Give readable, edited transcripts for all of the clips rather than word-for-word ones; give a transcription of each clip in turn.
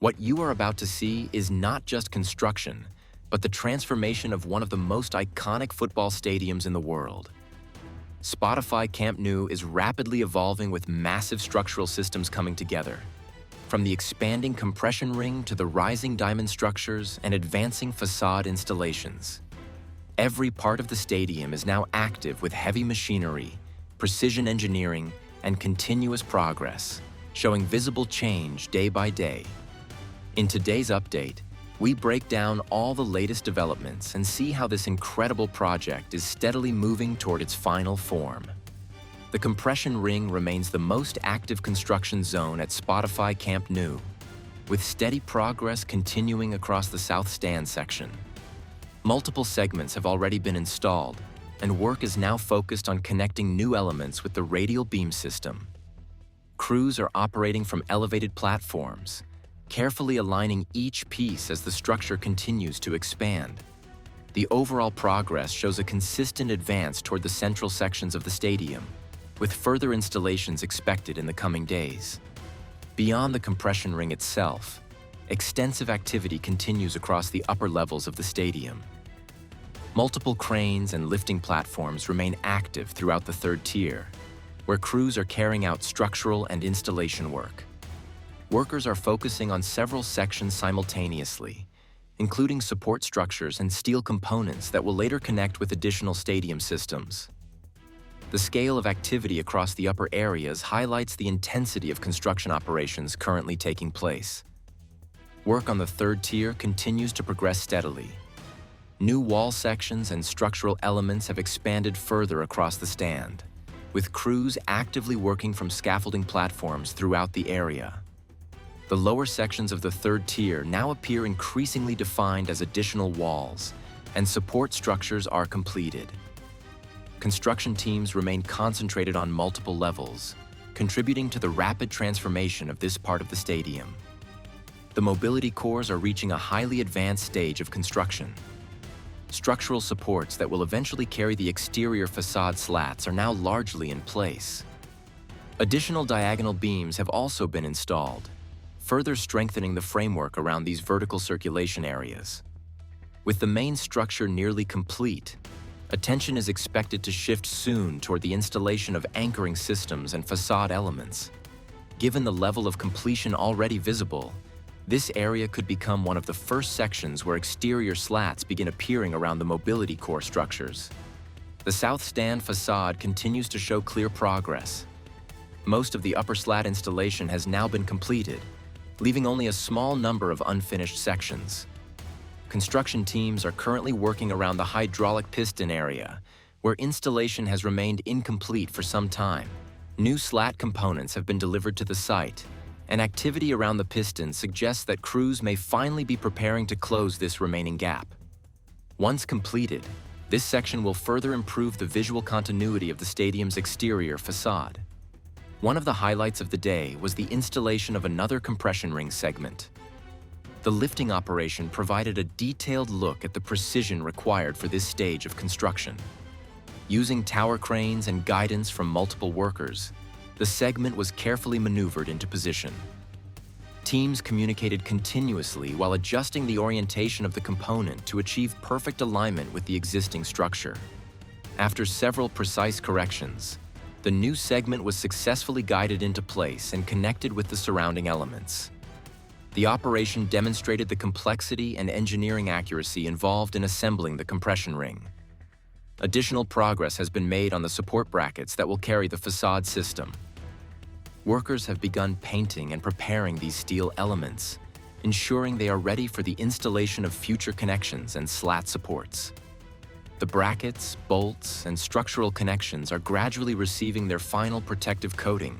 What you are about to see is not just construction, but the transformation of one of the most iconic football stadiums in the world. Spotify Camp Nou is rapidly evolving with massive structural systems coming together. From the expanding compression ring to the rising diamond structures and advancing facade installations. Every part of the stadium is now active with heavy machinery, precision engineering, and continuous progress, showing visible change day by day. In today's update, we break down all the latest developments and see how this incredible project is steadily moving toward its final form. The compression ring remains the most active construction zone at Spotify Camp Nou, with steady progress continuing across the South Stand section. Multiple segments have already been installed, and work is now focused on connecting new elements with the radial beam system. Crews are operating from elevated platforms, carefully aligning each piece as the structure continues to expand. The overall progress shows a consistent advance toward the central sections of the stadium, with further installations expected in the coming days. Beyond the compression ring itself, extensive activity continues across the upper levels of the stadium. Multiple cranes and lifting platforms remain active throughout the third tier, where crews are carrying out structural and installation work. Workers are focusing on several sections simultaneously, including support structures and steel components that will later connect with additional stadium systems. The scale of activity across the upper areas highlights the intensity of construction operations currently taking place. Work on the third tier continues to progress steadily. New wall sections and structural elements have expanded further across the stand, with crews actively working from scaffolding platforms throughout the area. The lower sections of the third tier now appear increasingly defined as additional walls, and support structures are completed. Construction teams remain concentrated on multiple levels, contributing to the rapid transformation of this part of the stadium. The mobility cores are reaching a highly advanced stage of construction. Structural supports that will eventually carry the exterior facade slats are now largely in place. Additional diagonal beams have also been installed, further strengthening the framework around these vertical circulation areas. With the main structure nearly complete, attention is expected to shift soon toward the installation of anchoring systems and facade elements. Given the level of completion already visible, this area could become one of the first sections where exterior slats begin appearing around the mobility core structures. The South Stand facade continues to show clear progress. Most of the upper slat installation has now been completed, leaving only a small number of unfinished sections. Construction teams are currently working around the hydraulic piston area, where installation has remained incomplete for some time. New slat components have been delivered to the site, and activity around the piston suggests that crews may finally be preparing to close this remaining gap. Once completed, this section will further improve the visual continuity of the stadium's exterior facade. One of the highlights of the day was the installation of another compression ring segment. The lifting operation provided a detailed look at the precision required for this stage of construction. Using tower cranes and guidance from multiple workers, the segment was carefully maneuvered into position. Teams communicated continuously while adjusting the orientation of the component to achieve perfect alignment with the existing structure. After several precise corrections, the new segment was successfully guided into place and connected with the surrounding elements. The operation demonstrated the complexity and engineering accuracy involved in assembling the compression ring. Additional progress has been made on the support brackets that will carry the facade system. Workers have begun painting and preparing these steel elements, ensuring they are ready for the installation of future connections and slat supports. The brackets, bolts, and structural connections are gradually receiving their final protective coating,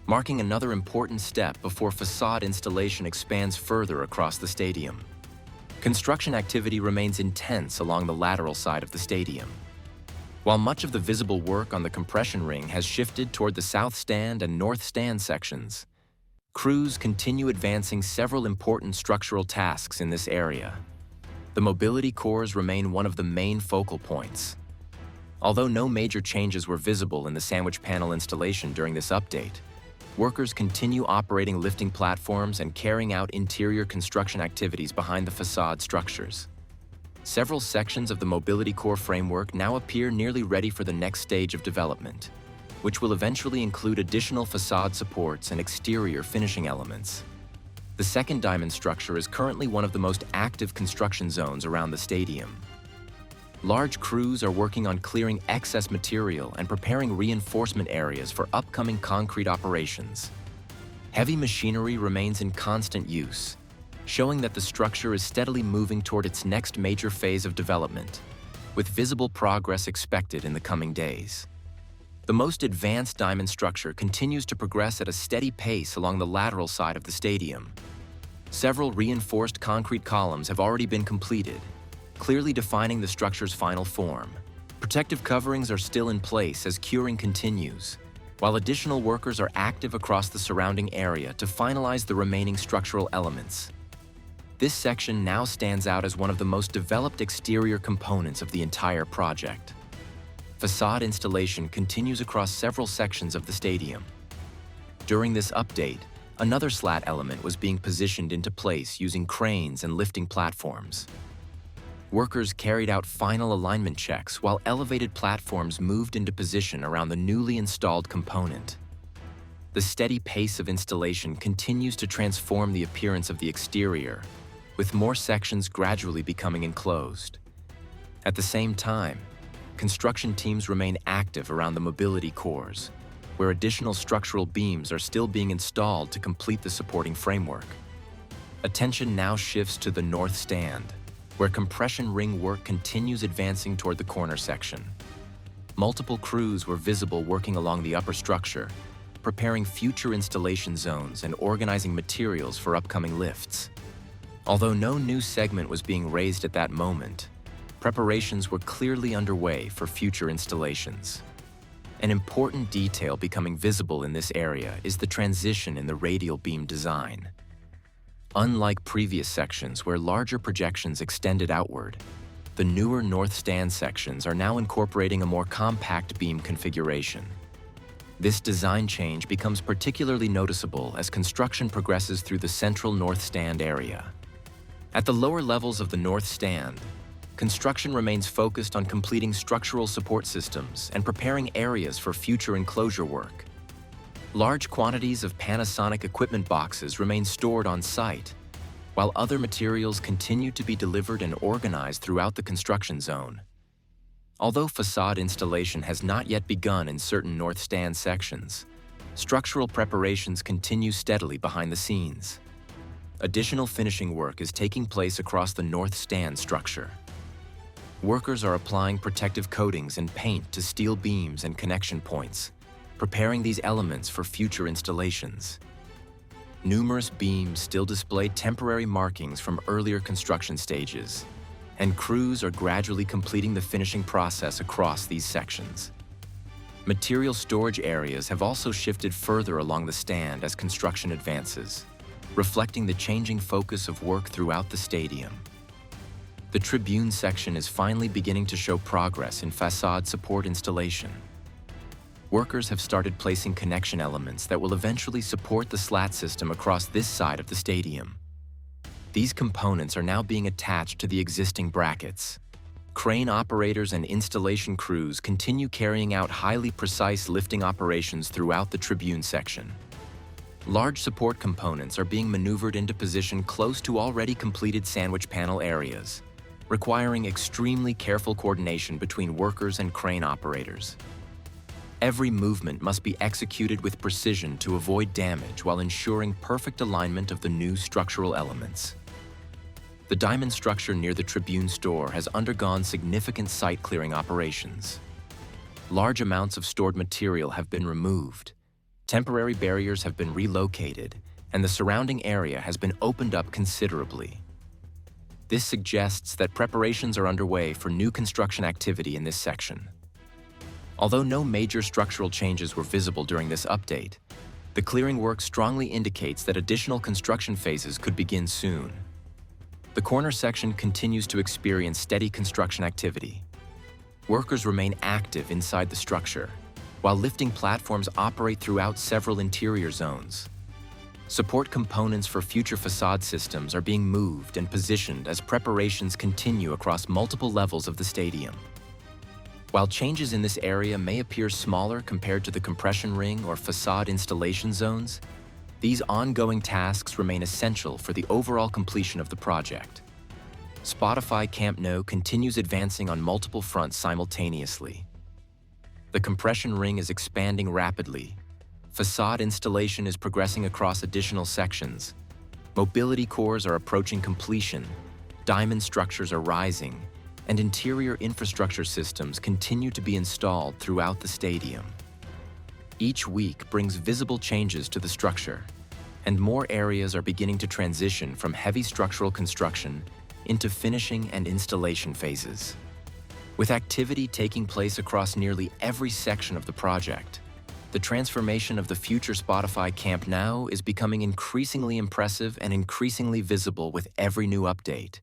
marking another important step before facade installation expands further across the stadium. Construction activity remains intense along the lateral side of the stadium. While much of the visible work on the compression ring has shifted toward the South Stand and North Stand sections, crews continue advancing several important structural tasks in this area. The mobility cores remain one of the main focal points. Although no major changes were visible in the sandwich panel installation during this update, Workers continue operating lifting platforms and carrying out interior construction activities behind the facade structures. Several sections of the mobility core framework now appear nearly ready for the next stage of development, which will eventually include additional facade supports and exterior finishing elements. The second diamond structure is currently one of the most active construction zones around the stadium. Large crews are working on clearing excess material and preparing reinforcement areas for upcoming concrete operations. Heavy machinery remains in constant use, showing that the structure is steadily moving toward its next major phase of development, with visible progress expected in the coming days. The most advanced diamond structure continues to progress at a steady pace along the lateral side of the stadium. Several reinforced concrete columns have already been completed, clearly defining the structure's final form. Protective coverings are still in place as curing continues, while additional workers are active across the surrounding area to finalize the remaining structural elements. This section now stands out as one of the most developed exterior components of the entire project. Facade installation continues across several sections of the stadium. During this update, another slat element was being positioned into place using cranes and lifting platforms. Workers carried out final alignment checks while elevated platforms moved into position around the newly installed component. The steady pace of installation continues to transform the appearance of the exterior, with more sections gradually becoming enclosed. At the same time, construction teams remain active around the mobility cores, where additional structural beams are still being installed to complete the supporting framework. Attention now shifts to the north stand, where compression ring work continues advancing toward the corner section. Multiple crews were visible working along the upper structure, preparing future installation zones and organizing materials for upcoming lifts. Although no new segment was being raised at that moment, preparations were clearly underway for future installations. An important detail becoming visible in this area is the transition in the radial beam design. Unlike previous sections where larger projections extended outward, the newer north stand sections are now incorporating a more compact beam configuration. This design change becomes particularly noticeable as construction progresses through the central north stand area. At the lower levels of the north stand, construction remains focused on completing structural support systems and preparing areas for future enclosure work. Large quantities of Panasonic equipment boxes remain stored on site, while other materials continue to be delivered and organized throughout the construction zone. Although facade installation has not yet begun in certain north stand sections, structural preparations continue steadily behind the scenes. Additional finishing work is taking place across the north stand structure. Workers are applying protective coatings and paint to steel beams and connection points, preparing these elements for future installations. Numerous beams still display temporary markings from earlier construction stages, and crews are gradually completing the finishing process across these sections. Material storage areas have also shifted further along the stand as construction advances, reflecting the changing focus of work throughout the stadium. The Tribune section is finally beginning to show progress in facade support installation. Workers have started placing connection elements that will eventually support the slat system across this side of the stadium. These components are now being attached to the existing brackets. Crane operators and installation crews continue carrying out highly precise lifting operations throughout the Tribune section. Large support components are being maneuvered into position close to already completed sandwich panel areas, requiring extremely careful coordination between workers and crane operators. Every movement must be executed with precision to avoid damage while ensuring perfect alignment of the new structural elements. The diamond structure near the Tribune store has undergone significant site clearing operations. Large amounts of stored material have been removed, temporary barriers have been relocated, and the surrounding area has been opened up considerably. This suggests that preparations are underway for new construction activity in this section. Although no major structural changes were visible during this update, the clearing work strongly indicates that additional construction phases could begin soon. The corner section continues to experience steady construction activity. Workers remain active inside the structure, while lifting platforms operate throughout several interior zones. Support components for future facade systems are being moved and positioned as preparations continue across multiple levels of the stadium. While changes in this area may appear smaller compared to the compression ring or facade installation zones, these ongoing tasks remain essential for the overall completion of the project. Spotify Camp Nou continues advancing on multiple fronts simultaneously. The compression ring is expanding rapidly. Facade installation is progressing across additional sections. Mobility cores are approaching completion. Diamond structures are rising, and interior infrastructure systems continue to be installed throughout the stadium. Each week brings visible changes to the structure, and more areas are beginning to transition from heavy structural construction into finishing and installation phases. With activity taking place across nearly every section of the project, the transformation of the future Spotify Camp Nou is becoming increasingly impressive and increasingly visible with every new update.